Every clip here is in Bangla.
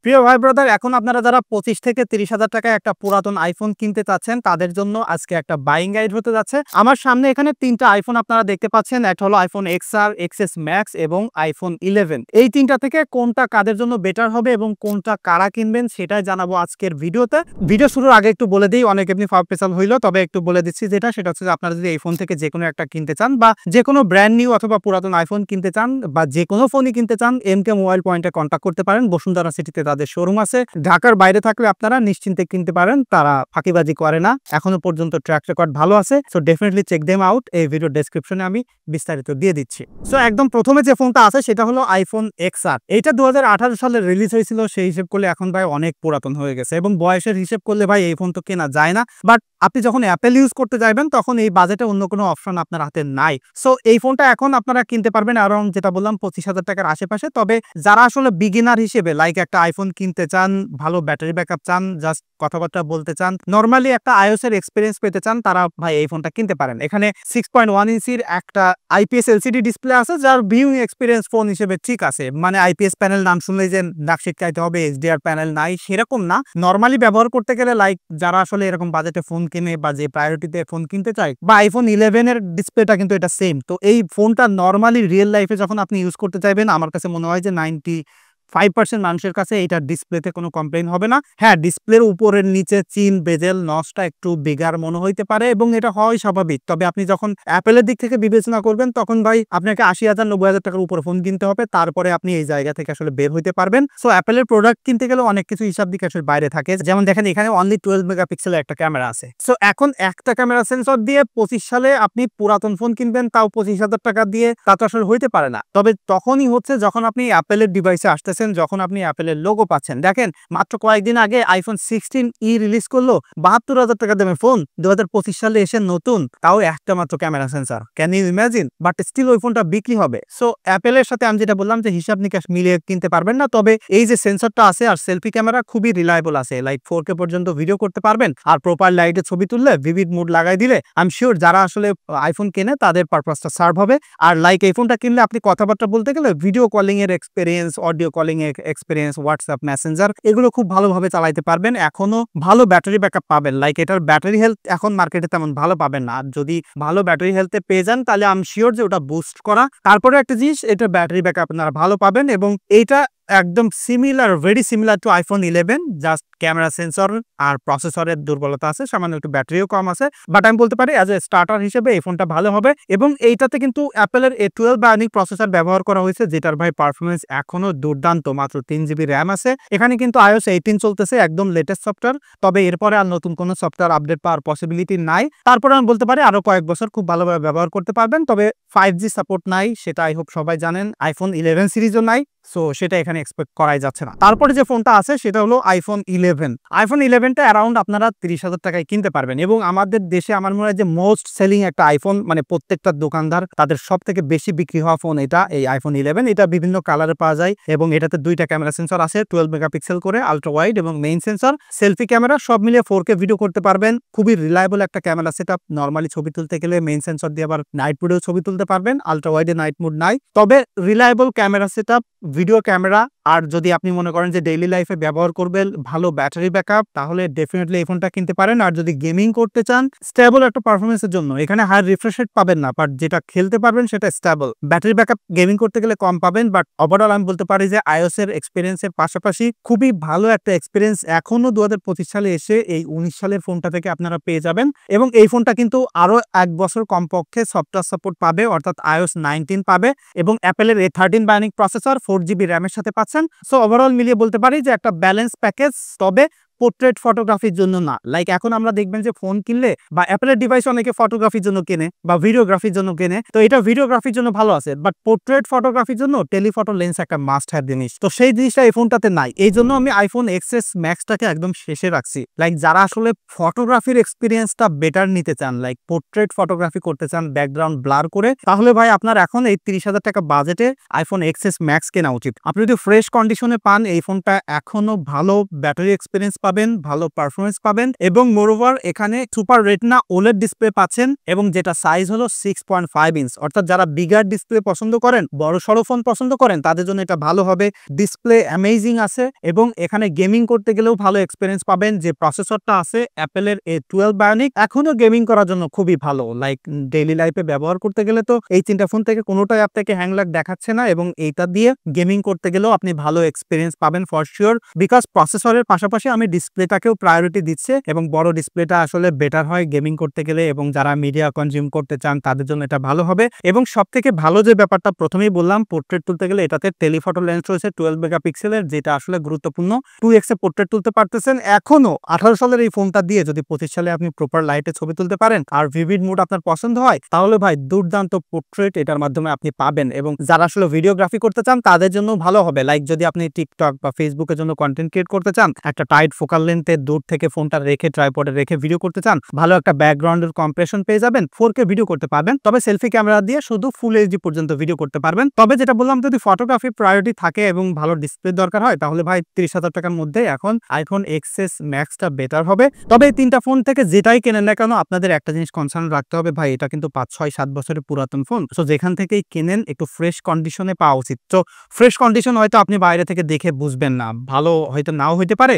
প্রিয় ভাই ব্রাদার, এখন আপনারা যারা 25 থেকে 30,000 টাকায় একটা পুরাতন আইফোন কিনতে চাচ্ছেন তাদের জন্য আজকে একটা বাইং গাইড হতে যাচ্ছে। আমার সামনে এখানে 3টা আইফোন আপনারা দেখতে পাচ্ছেন। একটা হলো আইফোন XR, XS Max এবং আইফোন 11। এই 3টা থেকে কোনটা কাদের জন্য বেটার হবে এবং কোনটা কারা কিনবেন সেটাই জানাবো আজকের ভিডিওতে। ভিডিও শুরুর আগে একটু বলে দিই, অনেক এমনি ফার্পেসাল হইলো, তবে একটু বলে দিচ্ছি সেটা হচ্ছে যে আপনারা যদি এই ফোন থেকে যে কোনো একটা কিনতে চান বা যে কোনো ব্র্যান্ড নিউ অথবা পুরাতন আইফোন কিনতে চান বা যে কোনো ফোনই কিনতে চান, MK মোবাইল পয়েন্টে কন্ট্যাক্ট করতে পারেন। বসুন্ধরা সিটিতে তাদের শোরুম আছে। ঢাকার বাইরে থাকলে আপনারা নিশ্চিন্তে কিনতে পারেন, তারা ফাঁকিবাজি করে না। এখনো পর্যন্ত ট্র্যাক রেকর্ড ভালো আছে। So definitely check them out. এই ভিডিও ডেসক্রিপশনে আমি বিস্তারিত দিয়ে দিচ্ছি। সো একদম প্রথমে যে ফোনটা আছে সেটা হলো আইফোন XR। এইটা 2018 সালে রিলিজ হয়েছিল। সেই হিসেব করলে এখন ভাই অনেক পুরাতন হয়ে গেছে এবং বয়সের হিসেব করলে ভাই এই ফোন তো কেনা যায় না। বাট আপনি যখন অ্যাপেল ইউজ করতে যাবেন তখন এই বাজেটে অন্য কোনো অপশন আপনার হাতে নাই। সো এই ফোনটা এখন আপনারা কিনতে পারবেন অ্যারাউন্ড, যেটা বললাম, 25,000 টাকার আশেপাশে। তবে যারা আসলে বিগিনার হিসেবে লাইক একটা আইফোন কিনতে চান, ভালো ব্যাটারি ব্যাকআপ চান, জাস্ট কথাবার্তা বলতে চান, নর্মালি একটা iOS এর এক্সপিরিয়েন্স পেতে চান, তারা ভাই এই ফোনটা কিনতে পারেন। এখানে 6.1 ইঞ্চির একটা IPS LCD ডিসপ্লে আছে, যার ভিউইং এক্সপিরিয়েন্স ফোন হিসেবে ঠিক আছে। মানে IPS প্যানেল নাম শুনলেই যে নাক শিটকাইতে হবে, HDR প্যানেল নাই সেরকম না। নর্মালি ব্যবহার করতে গেলে লাইক যারা আসলে এরকম বাজেটে ফোন কিনে বা যে প্রায়োরিটিতে ফোন কিনতে চায়, বা আইফোন 11 এর ডিসপ্লেটা কিন্তু এটা সেম। তো এই ফোনটা নর্মালি রিয়েল লাইফে যখন আপনি ইউজ করতে চাইবেন, আমার কাছে মনে হয় যে 95% মানুষের কাছে এইটার ডিসপ্লেতে কোনো কমপ্লেইন হবে না। হ্যাঁ, ডিসপ্লের উপরের নিচে চিন, বেজেল, নচটা একটু বিগার মনে হইতে পারে এবং এটা হয় স্বাভাবিক। তবে আপনি যখন অ্যাপেলের দিক থেকে বিবেচনা করবেন তখন ভাই আপনাকে 80,000-90,000 টাকার উপরে ফোন কিনতে হবে, তারপরে আপনি এই জায়গা থেকে আসলে বের হইতে পারবেন। সো অ্যাপেলের প্রোডাক্ট কিনতে গেলে অনেক কিছু হিসাব দিকে আসলে বাইরে থাকে। যেমন দেখেন এখানে অনলি 12 মেগাপিক্সেলের একটা ক্যামেরা আছে। সো এখন একটা ক্যামেরা সেন্সর দিয়ে 25 সালে আপনি পুরাতন ফোন কিনবেন, তাও 25,000 টাকা দিয়ে, তা তো আসলে হইতে পারে না। তবে তখনই হচ্ছে যখন আপনি অ্যাপেলের ডিভাইসে আসতে, যখন আপনি অ্যাপেলের লোগো পাচ্ছেন। দেখেন মাত্র কয়েকদিন আগে আইফোন 16E রিলিজ করলো, 72,000 টাকা দামের ফোন, 2025 সালে এসে নতুন, তাও একটা মাত্র camera sensor. Can you imagine? But still ওই ফোনটা বিক্রি হবে। সো অ্যাপেলের সাথে আমি যেটা বললাম যে হিসাব নিকাশ মিলিয়ে কিনতে পারবেন না। তবে এই যে সেন্সরটা আছে আর সেলফি ক্যামেরা খুবই রিলায়েবল আছে, লাইক 4K পর্যন্ত ভিডিও করতে পারবেন। আর প্রপার লাইটে ছবি তুললে, ভিভিড মুড লাগাই দিলে, আই এম শিওর যারা আসলে আইফোন কেনে তাদের পারপাসটা সার্ভ হবে। আর লাইক এই ফোনটা কিনলে আপনি কথাবার্তা বলতে গেলে ভিডিও কলিং এর এক্সপিরিয়েন্স, অডিও কলিং এর এক্সপিরিয়েন্স, হোয়াটসঅ্যাপ, মেসেঞ্জার, এগুলো খুব ভালোভাবে চালাইতে পারবেন। এখনো ভালো ব্যাটারি ব্যাকআপ পাবেন। লাইক এটার ব্যাটারি হেলথ এখন মার্কেটে তেমন ভালো পাবেন না। আর যদি ভালো ব্যাটারি হেলথে পেয়ে যান তাহলে আই এম শিওর যে ওটা বুস্ট করা। তারপরে একটা জিনিস, এটার ব্যাটারি ব্যাকআপ আপনারা ভালো পাবেন এবং এইটা একদম similar, very similar to iPhone 11। Just camera sensor আর প্রসেসরের দুর্বলতা আছে, সামান্য একটু ব্যাটারিও কম আছে। বাট আমি বলতে পারি অ্যাজ এ স্টার্টার হিসেবে এই ফোনটা ভালো হবে। এবং এইটাতে কিন্তু অ্যাপেলের A12 বায়োনিক প্রসেসর ব্যবহার করা হয়েছে, যেটার ভাই পারফরমেন্স এখনো দুর্দান্ত। মাত্র 3GB র্যাম আছে। এখানে কিন্তু iOS 18 চলতেছে, একদম লেটেস্ট সফটওয়্যার। তবে এরপরে আর নতুন কোনো সফটওয়্যার আপডেট পাওয়ার পসিবিলিটি নাই। তারপরে আমি বলতে পারি আরো কয়েক বছর খুব ভালোভাবে ব্যবহার করতে পারবেন। তবে 5G সাপোর্ট নাই, সেটা আই হোপ সবাই জানেন। আইফোন 11 সিরিজও নাই, সো সেটা এখানে এক্সপেক্ট করাই যাচ্ছে না। তারপরে যে ফোনটা আছে সেটা হলো আইফোন 11। আইফোন 11টা অ্যারাউন্ড আপনারা 30,000 টাকায় কিনতে পারবেন এবং আমাদের দেশে আমার মনে হয় যে মোস্ট সেলিং একটা আইফোন, মানে প্রত্যেকটা দোকানদার তাদের সব থেকে বেশি বিক্রি হওয়া ফোন এটা, এই আইফোন 11। এটা বিভিন্ন কালারে পাওয়া যায় এবং এটাতে 2টা ক্যামেরা সেন্সর আছে, 12 মেগাপিক্সেল করে, আলট্রা ওয়াইড এবং মেইন সেন্সর, সেলফি ক্যামেরা, সব মিলিয়ে 4K ভিডিও করতে পারবেন। খুবই রিলায়েবল একটা ক্যামেরা সেটআপ। নরমালি ছবি তুলতে গেলে মেইন সেন্সর দিয়ে আবার নাইট মোডেও ছবি তুলতে পারবেন। আলট্রা ওয়াইডে নাইট মোড নাই, তবে reliable camera setup, video camera. আর যদি আপনি মনে করেন যে ডেইলি লাইফে ব্যবহার করবেন, ভালো ব্যাটারি ব্যাকআপ, তাহলে ডেফিনেটলি এই ফোনটা কিনতে পারেন। আর যদি গেমিং করতে চান স্টেবল একটা পারফরমেন্সের জন্য, এখানে হাই রিফ্রেশ রেট পাবেন না, বাট যেটা খেলতে পারবেন সেটা স্টেবল। ব্যাটারি ব্যাকআপ গেমিং করতে গেলে কম পাবেন, বাট ওভারঅল আমি বলতে পারি যে iOS এর এক্সপিরিয়েন্সের পাশাপাশি খুবই ভালো একটা এক্সপিরিয়েন্স এখনো 2025 সালে এসে এই 19 সালের ফোনটা থেকে আপনারা পেয়ে যাবেন। এবং এই ফোনটা কিন্তু আরো 1 বছর কমপক্ষে সফটওয়্যার সাপোর্ট পাবে, অর্থাৎ iOS 19 পাবে এবং অ্যাপেলের A13 বায়োনিক প্রসেসর, 4GB র্যামের সাথে পাচ্ছেন। সো ওভারঅল মিলিয়ে বলতে পারি যে একটা ব্যালেন্স প্যাকেজ। তবে পোর্ট্রেট ফটোগ্রাফির জন্য না। লাইক এখন আমরা দেখবেন যে ফোন কিনলে বা অ্যাপেলের ডিভাইস অনেকে ফটোগ্রাফির জন্য কেনে বা ভিডিওগ্রাফির জন্য কেনে, তো এটা ভিডিওগ্রাফির জন্য ভালো আছে। বাট পোর্ট্রেট ফটোগ্রাফির জন্য টেলিফটো লেন্স একটা মাস্ট হ্যাভ জিনিস, তো সেই জিনিসটা এই ফোনটাতে নাই। এই জন্য আমি আইফোন XS ম্যাক্সটাকে একদম শেষে রাখছি। লাইক যারা আসলে ফটোগ্রাফির এক্সপিরিয়েন্সটা বেটার নিতে চান, লাইক পোর্ট্রেট ফটোগ্রাফি করতে চান ব্যাকগ্রাউন্ড ব্লার করে, তাহলে ভাই আপনার এখন এই 30,000 টাকা বাজেটে আইফোন XS ম্যাক্স কেনা উচিত। আপনি যদি ফ্রেশ কন্ডিশনে পান, এই ফোনটা এখনো ভালো ব্যাটারি এক্সপিরিয়েন্স পাবেন, ভালো পারফরমেন্স পাবেন এবং মোরওভার এখানে সুপার রেটিনা ওলেড ডিসপ্লে পাচ্ছেন এবং যেটা সাইজ হলো 6.5 ইঞ্চ। অর্থাৎ যারা বিগার ডিসপ্লে পছন্দ করেন, বড় সড়ো ফোন পছন্দ করেন, তাদের জন্য এটা ভালো হবে। ডিসপ্লে অ্যামেজিং আছে এবং এখানে গেমিং করতে গেলেও ভালো এক্সপিরিয়েন্স পাবেন। যে প্রসেসরটা আছে অ্যাপেলের A12 বায়োনিক, এখনো গেমিং করার জন্য খুবই ভালো। লাইক ডেইলি লাইফে ব্যবহার করতে গেলে তো এই তিনটা ফোন থেকে কোনোটাই আপনাকে হ্যাং লাগ দেখাচ্ছে না এবং এইটা দিয়ে গেমিং করতে গেলেও আপনি ভালো এক্সপিরিয়েন্স পাবেন ফর শিওর। বিকজ প্রসেসরের পাশাপাশি আমি ডিসপ্লেটাকেও প্রায়োরিটি দিচ্ছে এবং বড় ডিসপ্লেটা আসলে বেটার হয় গেমিং করতে গেলে এবং যারা মিডিয়া কনজিউম করতে চান তাদের জন্য এটা ভালো হবে। এবং সব থেকে ভালো যে ব্যাপারটা প্রথমেই বললাম, পোর্ট্রেট তুলতে গেলে এটাতে টেলিফটো লেন্স রয়েছে 12 মেগাপিক্সেলের, যেটা আসলে গুরুত্বপূর্ণ। 2x এ পোর্ট্রেট তুলতে পারতেছেন। এখনো 18 সালের এই ফোনটা দিয়ে যদি 25 সালে আপনি প্রপার লাইটে ছবি তুলতে পারেন আর ভিভিড মুড আপনার পছন্দ হয়, তাহলে ভাই দুর্দান্ত পোর্ট্রেট এটার মাধ্যমে আপনি পাবেন। এবং যারা আসলে ভিডিওগ্রাফি করতে চান তাদের জন্য ভালো হবে। লাইক যদি আপনি টিকটক বা ফেসবুকের জন্য কন্টেন্ট ক্রিয়েট করতে চান, একটা টাইট ফোকাল লেন্থে দূর থেকে ফোনটা রেখে ট্রাইপডে রেখে ভিডিও করতে চান, ভালো একটা ব্যাকগ্রাউন্ডের কম্প্রেশন পেয়ে যাবেন, 4K ভিডিও করতে পারবেন। তবে সেলফি ক্যামেরা দিয়ে শুধু ফুল এইচডি পর্যন্ত ভিডিও করতে পারবেন। তবে যেটা বললাম, যদি ফটোগ্রাফি প্রায়োরিটি থাকে এবং ভালো ডিসপ্লে দরকার হয়, তাহলে ভাই 30,000 টাকার মধ্যে এখন আইফোন XS ম্যাক্সটা বেটার হবে। তবে এই তিনটা ফোন থেকে যেটাই কেনেন না কেন, আপনাদের একটা জিনিস কনসার্ন রাখতে হবে, ভাই এটা কিন্তু 5, 6, 7 বছরের পুরাতন ফোন। সো যেখান থেকেই কেনেন একটু ফ্রেশ কন্ডিশনে পাওয়া উচিত। তো ফ্রেশ কন্ডিশন হয়তো আপনি বাইরে থেকে দেখে বুঝবেন না, ভালো হয়তো নাও হইতে পারে।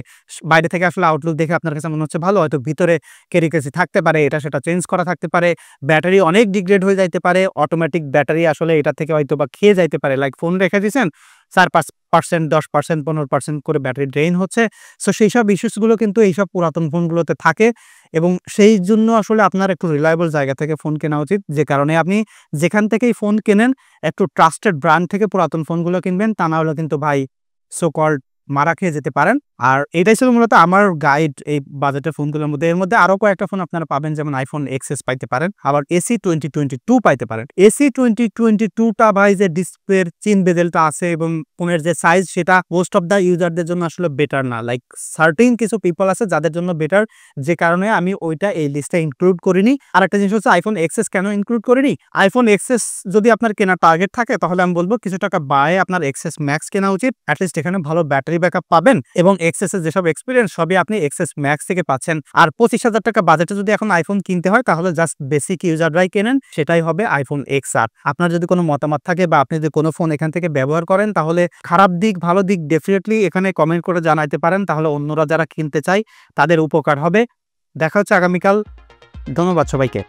বাইরে থেকে আসলে আউটলুক দেখে আপনার কাছে মনে হচ্ছে ভালো, হয়তো ভিতরে কেরিকেসি থাকতে পারে, এটা সেটা চেঞ্জ করা থাকতে পারে, ব্যাটারি অনেক ডিগ্রেড হয়ে যাইতে পারে, অটোমেটিক ব্যাটারি আসলে এটা থেকে হয়তো বা খেয়ে যাইতে পারে। লাইক ফোন রেখে দিয়েছেন 4%, 10%, 15% করে ব্যাটারি ড্রেইন হচ্ছে। সো সেই সব ইস্যুসগুলো কিন্তু এইসব পুরাতন ফোনগুলোতে থাকে এবং সেই জন্য আসলে আপনার একটু রিলায়েবল জায়গা থেকে ফোন কেনা উচিত। যে কারণে আপনি যেখান থেকেই ফোন কেনেন একটু ট্রাস্টেড ব্র্যান্ড থেকে পুরাতন ফোনগুলো কিনবেন, তা না হলে কিন্তু ভাই সো কল্ড মারা খেয়ে যেতে পারেন। আর এটাই ছিল মূলত আমার গাইড এই বাজেটের ফোনগুলোর মধ্যে। এর মধ্যে আরো কয়েকটা ফোন আপনারা পাবেন, যেমন আইফোন XS পাইতে পারেন, আবার AC 2022 পাইতে পারেন। AC 2022টা ভাই যে ডিসপ্লের চিন বেজেলটা আছে এবং ফোনের যে সাইজ, সেটা মোস্ট অফ দ্য ইউজারদের জন্য আসলে বেটার না। লাইক সার্টেন কিছু পিপল আছে যাদের জন্য বেটার, যে কারণে আমি ওইটা এই লিস্টে ইনক্লুড করিনি। আর একটা জিনিস হচ্ছে আইফোন XS কেন ইনক্লুড করিনি, আইফোন XS যদি আপনার কেনার টার্গেট থাকে তাহলে আমি বলবো কিছু টাকা বায়ে আপনার XS ম্যাক্স কেনা উচিত। অ্যাটলিস্ট এখানে ভালো ব্যাটারি ব্যাকআপ পাবেন এবং XS এর যেসব এক্সপিরিয়েন্স সবই আপনি XS ম্যাক্স থেকে পাচ্ছেন। আর 25,000 টাকা বাজেটে যদি এখন আইফোন কিনতে হয়, তাহলে জাস্ট বেসিক ইউজাররাই কেনেন, সেটাই হবে আইফোন XR। আপনার যদি কোনো মতামত থাকে বা আপনি যদি কোনো ফোন এখান থেকে ব্যবহার করেন, তাহলে খারাপ দিক ভালো দিক ডেফিনেটলি এখানে কমেন্ট করে জানাইতে পারেন, তাহলে অন্যরা যারা কিনতে চায় তাদের উপকার হবে। দেখা হচ্ছে আগামীকাল। ধন্যবাদ সবাইকে।